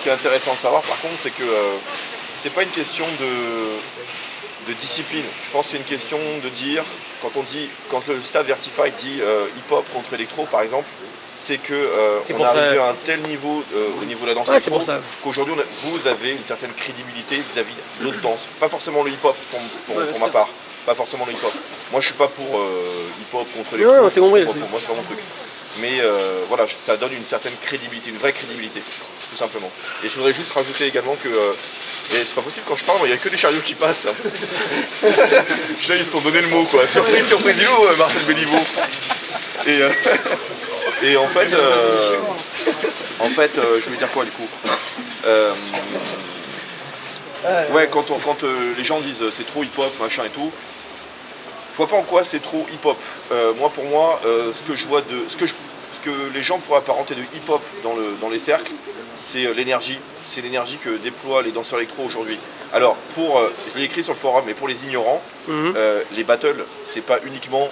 qui est intéressant de savoir par contre, c'est que c'est pas une question de discipline. Je pense que c'est une question de dire, quand le staff Vertified dit hip-hop contre électro par exemple, c'est que on est arrivé à un tel niveau au niveau de la danse électro qu'aujourd'hui vous avez une certaine crédibilité vis-à-vis d'autres danses. Pas forcément le hip-hop pour ma part. Pas forcément le hip-hop. Moi je suis pas pour hip-hop contre électro. Non, c'est compris. Pour moi c'est pas mon truc. Mais voilà, ça donne une certaine crédibilité, une vraie crédibilité, tout simplement. Et je voudrais juste rajouter également que et c'est pas possible quand je parle, il n'y a que des chariots qui passent. Là ils se sont donné le mot quoi. Surprise, Marcel Béliveau. Et en fait, je vais dire quoi du coup ouais, quand les gens disent c'est trop hip-hop, machin et tout, je vois pas en quoi c'est trop hip-hop. Pour moi, ce que les gens pourraient apparenter de hip-hop dans les cercles, c'est l'énergie. C'est l'énergie que déploient les danseurs électro aujourd'hui. Alors, je l'ai écrit sur le forum, mais pour les ignorants, les battles, c'est pas uniquement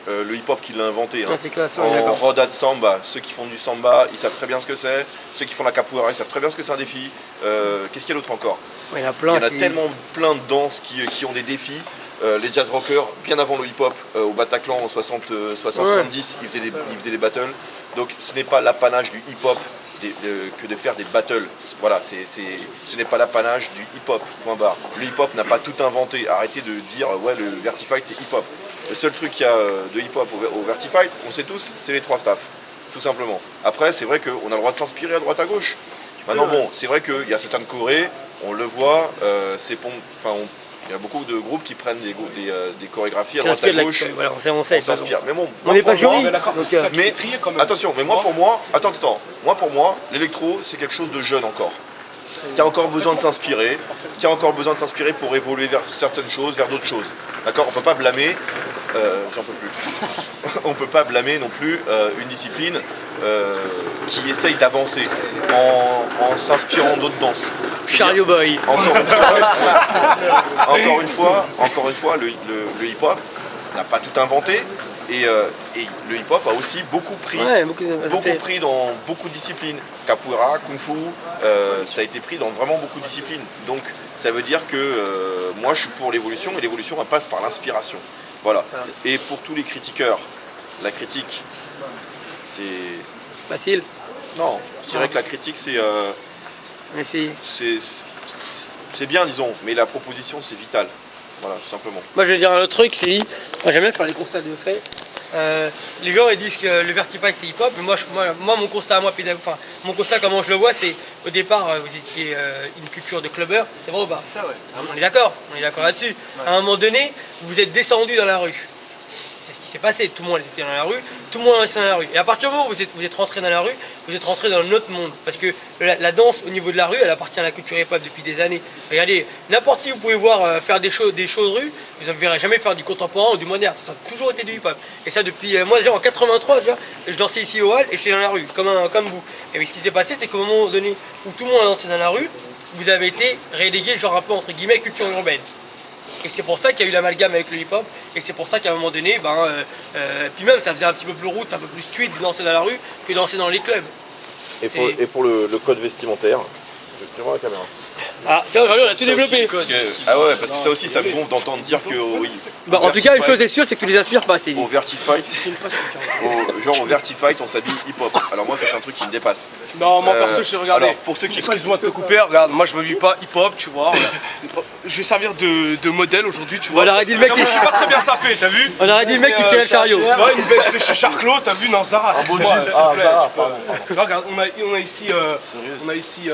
le hip-hop qui l'a inventé. Hein. En Roda de Samba, ceux qui font du samba, ils savent très bien ce que c'est. Ceux qui font la capoeira, ils savent très bien ce que c'est un défi. Qu'est-ce qu'il y a d'autre encore ? Il y en a tellement plein de danses qui ont des défis. Les jazz rockers, bien avant le hip-hop, au Bataclan en 70, ils faisaient des battles. Donc ce n'est pas l'apanage du hip-hop que de faire des battles. Voilà, ce n'est pas l'apanage du hip-hop, point barre. Le hip-hop n'a pas tout inventé. Arrêtez de dire, ouais, le Vertified c'est hip-hop. Le seul truc qu'il y a de hip-hop au Vertified, on sait tous, c'est les 3 staffs, tout simplement. Après, c'est vrai qu'on a le droit de s'inspirer à droite à gauche. Maintenant, bon, c'est vrai qu'il y a certaines chorés, on le voit, il y a beaucoup de groupes qui prennent des chorégraphies à droite à gauche. Voilà, on s'inspire. Mais bon, on n'est pas jury. Mais attention, mais moi pour moi, l'électro c'est quelque chose de jeune encore, qui a encore besoin de s'inspirer, pour évoluer vers certaines choses, vers d'autres choses. D'accord ? On peut pas blâmer, j'en peux plus. On peut pas blâmer non plus une discipline qui essaye d'avancer en s'inspirant d'autres danses. Chariot Boy. Encore une fois, le hip-hop n'a pas tout inventé et le hip-hop a aussi beaucoup pris dans beaucoup de disciplines. Capoeira, Kung Fu, ça a été pris dans vraiment beaucoup de disciplines. Donc ça veut dire que moi je suis pour l'évolution et l'évolution elle passe par l'inspiration. Voilà. Et pour tous les critiqueurs, la critique c'est... Facile. Non, je dirais que la critique c'est... C'est bien, disons, mais la proposition, c'est vital. Voilà, tout simplement. Moi, je vais dire un autre truc, c'est moi, j'aime bien faire les constats de fait. Les gens, ils disent que le Vertified, c'est hip-hop, mais moi, mon constat mon constat, comment je le vois, c'est au départ, vous étiez une culture de clubbers, c'est vrai ou pas ? Ça, ouais. On est d'accord là-dessus. Ouais. À un moment donné, vous êtes descendu dans la rue. C'est ce qui s'est passé, tout le monde était dans la rue, tout le monde restait dans la rue. Et à partir du moment où vous êtes rentré dans la rue, vous êtes rentré dans notre monde. Parce que la danse au niveau de la rue, elle appartient à la culture hip-hop depuis des années. Regardez, n'importe qui vous pouvez voir faire des shows de rue, vous ne verrez jamais faire du contemporain ou du moderne. Ça a toujours été du hip-hop. Et ça depuis, moi déjà en 83 déjà, je dansais ici au Hall et j'étais dans la rue, comme vous. Et ce qui s'est passé, c'est qu'au moment donné où tout le monde a dansé dans la rue, vous avez été relégué genre un peu entre guillemets culture urbaine. Et c'est pour ça qu'il y a eu l'amalgame avec le hip-hop, et c'est pour ça qu'à un moment donné, puis même ça faisait un petit peu plus route, un peu plus street de danser dans la rue que danser dans les clubs. Et pour le code vestimentaire, je vais la caméra. Ah tiens, aujourd'hui on a tout développé. Ah ouais, parce que ça aussi ça me gonfle d'entendre dire que oui. En tout cas, une chose est sûre, c'est que tu les inspires pas, Stevie. Au Vertified, au Vertified, on s'habille hip-hop. Alors moi, ça c'est un truc qui me dépasse. Non, moi perso, je regardé. Alors, pour ceux qui... Excuse-moi de te couper, regarde, moi je m'habille pas hip-hop, tu vois. Je vais servir de modèle aujourd'hui, tu vois. On aurait dit le mec Je suis pas très bien sapé, t'as vu. On aurait dit le mec qui tirait le chariot. Tu vois, une veste de chez Charclot, t'as vu, non, Zara, excuse-moi. Regarde, on a ici...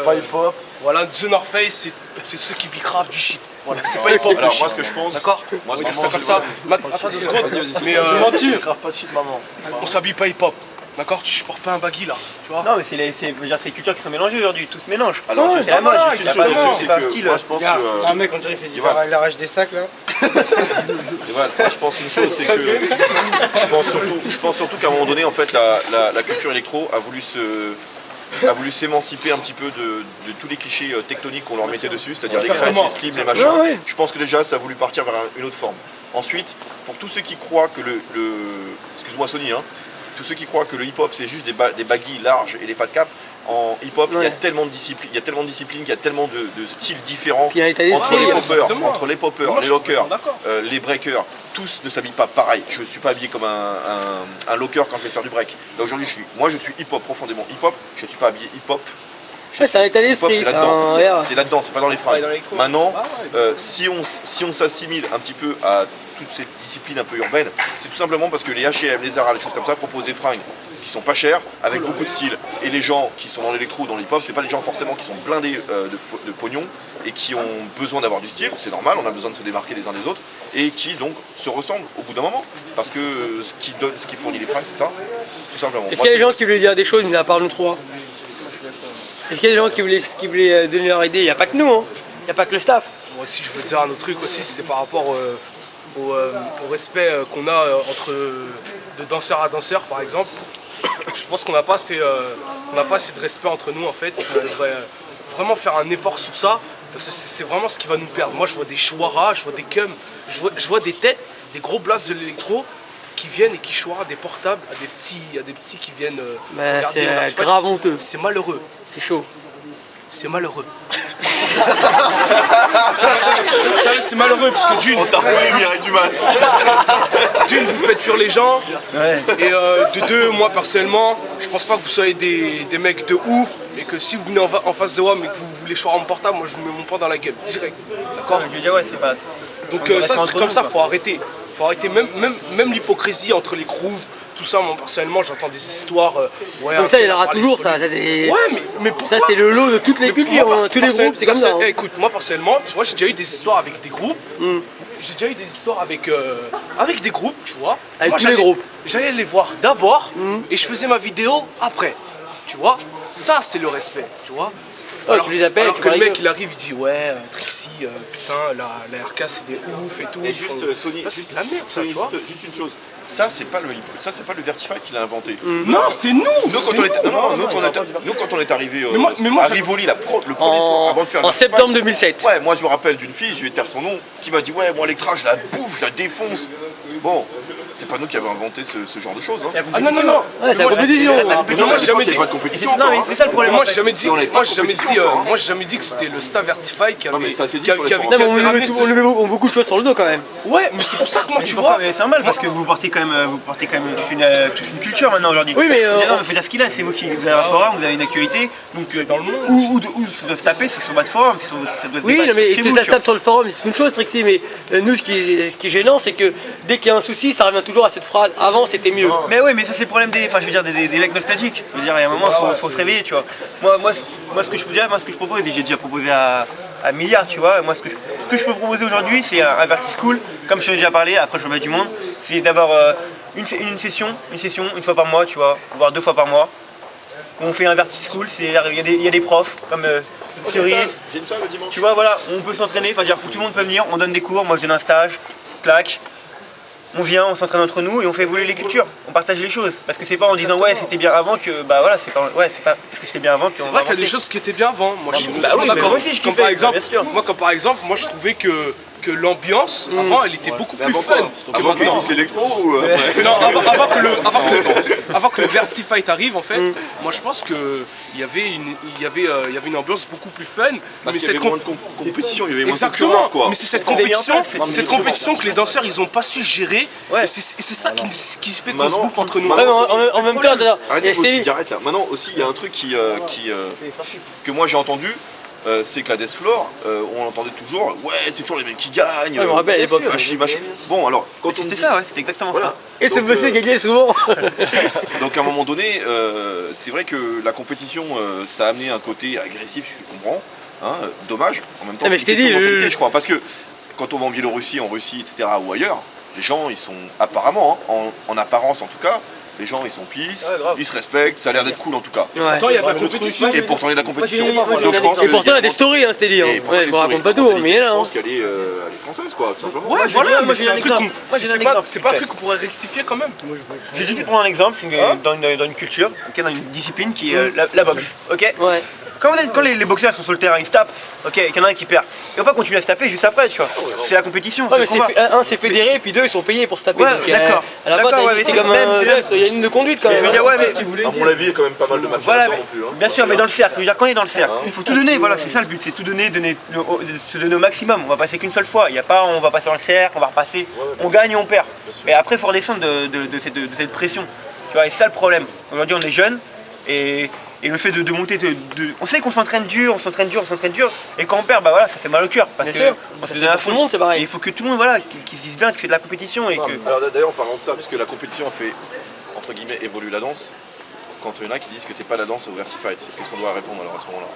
Pas hip-hop. Voilà, The North Face, c'est ceux qui bicravent du shit. Voilà, c'est pas hip-hop. Alors moi, ce que je pense... D'accord. On va dire ça comme ça. Attends 2 secondes. Mais Mentir. Grave pas de shit, maman. on s'habille pas hip-hop. D'accord, je porte pas un baggy là, tu vois. Non mais c'est les cultures qui sont mélangées aujourd'hui, tout se mélange. Alors, c'est la mode, c'est pas le truc, c'est pas un que style. moi je pense que... Un mec on dirait qu'il fait du l'arrache des sacs là. Moi je pense une chose, c'est que je pense surtout qu'à un moment donné en fait la culture électro a voulu s'émanciper un petit peu de tous les clichés tectoniques qu'on leur mettait dessus, c'est-à-dire les crèches, les slims, les machins. Ouais. Je pense que déjà ça a voulu partir vers une autre forme. Ensuite, pour tous ceux qui croient que excuse-moi Sony, hein, tous ceux qui croient que le hip-hop c'est juste des baggy larges et des fat caps, en hip-hop, il y a Ouais. tellement de disciplines, il y a tellement de disciplines, il y a tellement de styles différents Puis il y a un état d'esprit, entre les poppers, Moi, les je suis lockers, d'accord. les breakers, tous ne s'habillent pas pareil. Je ne suis pas habillé comme un locker quand je vais faire du break. Là aujourd'hui, je suis hip-hop, profondément hip-hop. Je ne suis pas habillé hip-hop. Ouais, c'est un état Hip-hop, d'esprit. c'est là-dedans. Regarde. C'est là-dedans, c'est pas dans les fringues. dans les cours. Maintenant, Ah ouais, si on s'assimile un petit peu à toutes ces disciplines un peu urbaines, c'est tout simplement parce que les H&M, les Zara, les choses comme ça proposent des fringues qui sont pas chères, avec beaucoup de style. Et les gens qui sont dans l'électro, dans l'hip-hop, c'est pas des gens forcément qui sont blindés de pognon et qui ont besoin d'avoir du style, c'est normal, on a besoin de se démarquer les uns des autres, et qui donc se ressemblent au bout d'un moment. Parce que ce qui fournit les fringues, c'est ça, tout simplement. Est-ce Moi, qu'il y a c'est- des gens qui voulaient dire des choses, mais à part nous trois? Est-ce qu'il y a des gens qui voulaient donner leur idée? Il n'y a pas que nous, hein. Il n'y a pas que le staff. Moi aussi, je veux dire un autre truc aussi, c'est par rapport au respect qu'on a entre de danseur à danseur, par exemple. Je pense qu'on n'a pas assez de respect entre nous, en fait. On devrait vraiment faire un effort sur ça, parce que c'est vraiment ce qui va nous perdre. Moi, je vois des chouaras, je vois des cums, je vois des têtes, des gros blasts de l'électro qui viennent et qui chouarent des portables à des petits qui viennent Bah, regarder. c'est leur artefact. grave honteux. C'est malheureux. C'est chaud. C'est malheureux. Sérieux, c'est malheureux parce que d'une, On t'a reconnu, Mireille Dumas. d'une, vous faites fuir les gens. Et de deux, moi personnellement, je pense pas que vous soyez des mecs de ouf. Et que si vous venez en face de moi mais que vous voulez choisir mon portable, moi je vous mets mon poing dans la gueule, direct. D'accord? Je veux dire, ouais, c'est pas. Donc on reste ça, c'est entre comme nous, ça, quoi. faut arrêter. Faut arrêter même l'hypocrisie entre les crews. Tout ça, moi personnellement, j'entends des histoires. Ouais, Comme ça, il y en aura parler toujours, solide. ça. Ça, c'est- Ouais, mais pourquoi? ça, c'est le lot de toutes les cultures, Moi, hein. Tous les groupes, c'est comme ça. hein. Écoute, moi personnellement, tu vois, j'ai déjà eu des histoires avec des groupes. J'ai déjà eu des histoires avec des groupes, tu vois. Avec Moi, tous les groupes. J'allais les voir d'abord et je faisais ma vidéo après. Tu vois, ça c'est le respect, tu vois. Oh, tu les appelles, alors tu que le rigoles. mec il arrive, il dit ouais, Trixie, putain, la RK c'est des ouf et tout. Et ils juste, font- Sony, Bah, c'est de la merde ça, Sony, tu vois. juste une chose. Ça, c'est pas le Vertify qui l'a inventé. Non, c'est nous. Nous, quand c'est on est, nous. nous, quand on est arrivé mais moi, à j'ai- Rivoli le premier soir, avant de faire En Vertify, septembre 2007. Ouais, moi je me rappelle d'une fille, je vais taire son nom, qui m'a dit ouais, moi Electra, je la bouffe, je la défonce. Bon, c'est pas nous qui avons inventé ce genre de choses. Hein. Ah non. Ouais, c'est la Moi, compétition. Mais non, moi, mais j'ai je crois jamais qu'il y a dit. pas de compétition. Non, encore, mais hein. c'est ça le problème. Moi en j'ai fait. jamais dit, Si on n'avait pas moi de j'ai jamais dit, compétition, hein. moi j'ai jamais dit que c'était le staff Vertify qui avait. Non, mais ça s'est dit qui a- sur les qui avait- forums. qui Non, mais avait on lui ramené met, ce- on lui met beaucoup de choses sur le dos quand même. Ouais, mais c'est pour ça que moi tu Pourquoi vois. Mais c'est normal parce que vous portez quand même toute une culture maintenant aujourd'hui. Oui, mais, non, mais faut dire ce qu'il a, c'est vous qui vous avez un forum, vous avez une actualité, donc dans le monde. où ça doit se taper, c'est sur votre forum, ça doit se Oui, débattre non, mais chez que vous, ça tu se vois. tape sur le forum, c'est une chose, Trixie, mais nous, ce qui est gênant, c'est que dès qu'il y a un souci, ça revient toujours à cette phrase avant c'était mieux. Mais oui, mais ça c'est le problème des, enfin je veux dire des mecs nostalgiques. Je veux dire, il y a un moment, faut se réveiller, tu vois. Moi, ce que je peux dire, moi ce que je propose, et j'ai déjà proposé à Milliard, tu vois. Moi, ce que je peux proposer aujourd'hui, c'est un Vertis School, comme je t'en ai déjà parlé. Après, je remets du monde. C'est d'avoir une session une fois par mois, tu vois, voire 2 fois par mois. On fait un Vertis School. Il y a des profs comme Cerise. J'ai une salle le dimanche. Tu vois, voilà, on peut s'entraîner. Enfin, dire, tout le monde peut venir. On donne des cours. Moi, je donne un stage. Clac. On vient, on s'entraîne entre nous et on fait évoluer les cultures. On partage les choses. Parce que c'est pas en disant ouais c'était bien avant que bah voilà c'est pas parce que c'était bien avant C'est qu'on vrai va qu'il y a des avancer. choses qui étaient bien avant. Moi, je suis bah oui, d'accord. mais moi aussi, je Comme kiffais, par exemple, bien sûr. moi, je trouvais que l'ambiance avant, elle était beaucoup plus fun que Avant qu'il maintenant. existe l'électro ou Non, avant que le Vertifight arrive, en fait, moi je pense que il y avait une ambiance beaucoup plus fun. Parce Mais qu'il y avait cette moins de compétition, il y avait moins de Exactement, concurrence quoi. mais c'est cette C'était bien compétition, fait, cette compétition que les danseurs ils ont pas su gérer. Ouais. Et c'est ça qui fait qu'on se Maintenant, bouffe entre nous. Ouais, mais en même temps, d'ailleurs, il y Arrêtez a vos Stevie- cigarettes là. Maintenant aussi il y a un truc que moi j'ai entendu, c'est que la Death Floor, on entendait toujours, ouais c'est toujours les mecs qui gagnent. Ouais, je me rappelle à l'époque. machin. Bon alors, quand on C'était dit- ça, ouais, c'était exactement Voilà. ça. Et ce Donc, monsieur gagnait souvent. Donc à un moment donné, c'est vrai que la compétition, ça a amené un côté agressif, je comprends. Hein, dommage. En même temps, Ah, mais c'est je t'ai une question de dit, mentalité, je crois. Parce que quand on va en Biélorussie, en Russie, etc., ou ailleurs, les gens, ils sont apparemment, hein, en apparence en tout cas, les gens, ils sont peace, ils se respectent, ça a l'air d'être cool en tout cas. Ouais. Attends, il y a de la compétition. Et pourtant, il y a de la compétition. moi, j'ai Donc je pense Et que pourtant, il y a des vraiment- stories, hein, Stevie. Et Hein. pourtant, Ouais, les je vous raconte stories, pas tout, la mais il est là. Je hein. pense qu'elle est française, quoi, tout simplement. Ouais, Moi, voilà, j'ai mais un c'est un truc exemple. qu'on- Moi, j'ai un c'est pas exemple, c'est pas un vite truc qu'on pourrait rectifier quand même. Je vais juste te prendre un exemple, c'est dans une culture, ok, dans une discipline qui est la boxe, ok. Ouais. Quand les boxeurs sont sur le terrain, ils se tapent, ok, il y en a un qui perd. Et on va pas continuer à se taper juste après, tu vois. C'est la compétition. Ouais, mais c'est le combat. un c'est fédéré, puis deux ils sont payés pour se taper. Ouais, donc, d'accord. à la D'accord, base, ouais, mais c'est c'est comme même, un c'est test, il y a une ligne de conduite quand Mais même. je veux dire, ouais, mais À mon avis, il y a quand même pas mal de mafias voilà, là-dedans non plus. Hein. bien sûr, mais dans le cercle. Je veux dire, quand on est dans le cercle, il faut tout donner. Voilà, c'est ça le but, c'est tout donner, se donner au maximum. On va passer qu'une seule fois. Il y a pas, on va passer dans le cercle, on va repasser, on gagne et on perd. Et après, il faut redescendre de cette pression. Tu vois, et c'est ça le problème. Aujourd'hui, on est jeunes et le fait de monter, on sait qu'on s'entraîne dur, et quand on perd, bah voilà, ça fait mal au cœur. Parce Bien que sûr. on se Ça donne à fait pour tout le fond. monde, c'est pareil. Et il faut que tout le monde, voilà, qu'ils se dise bien que c'est de la compétition et Non, que. alors d'ailleurs, en parlant de ça, puisque la compétition a fait, entre guillemets, évoluer la danse, quand il y en a qui disent que c'est pas la danse au Vertifight, qu'est-ce qu'on doit répondre alors à ce moment-là?